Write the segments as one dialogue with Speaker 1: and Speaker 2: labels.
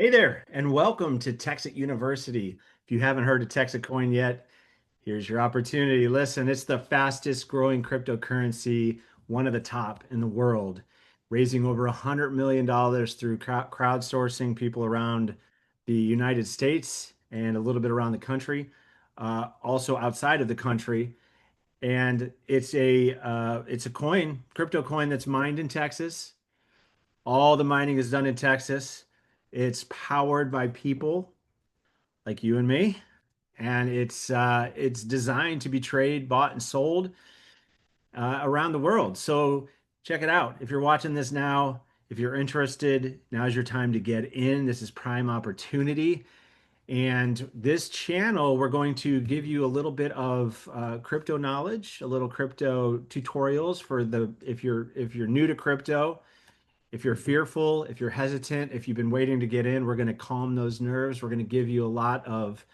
Speaker 1: Hey there, and welcome to Texit University. If you haven't heard of TEXITcoin yet, here's your opportunity. Listen, it's the fastest growing cryptocurrency, one of the top in the world, raising over $100 million through crowdsourcing people around the United States and a little bit around the country, also outside of the country. And it's a coin, crypto coin that's mined in Texas. All the mining is done in Texas. It's powered by people like you and me, and it's designed to be traded, bought, and sold around the world. So check it out. If you're watching this now, if you're interested, now's your time to get in. This is prime opportunity. And this channel, we're going to give you a little bit of crypto knowledge, a little crypto tutorials for the if you're new to crypto. If you're fearful, if you're hesitant, if you've been waiting to get in, we're going to calm those nerves. We're going to give you a lot of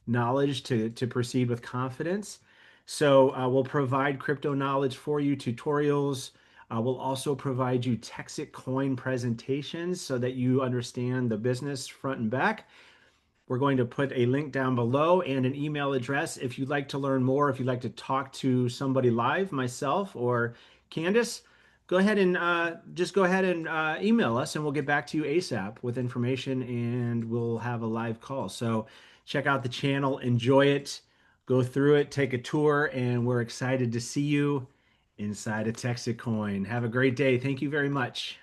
Speaker 1: knowledge to proceed with confidence. So we'll provide crypto knowledge for you, tutorials. We'll also provide you Texit coin presentations so that you understand the business front and back. We're going to put a link down below and an email address if you'd like to learn more, if you'd like to talk to somebody live, myself or Candace. Go ahead and just go ahead and email us, and we'll get back to you ASAP with information, and we'll have a live call. So check out the channel, enjoy it, go through it, take a tour, and we're excited to see you inside a Texit coin. Have a great day. Thank you very much.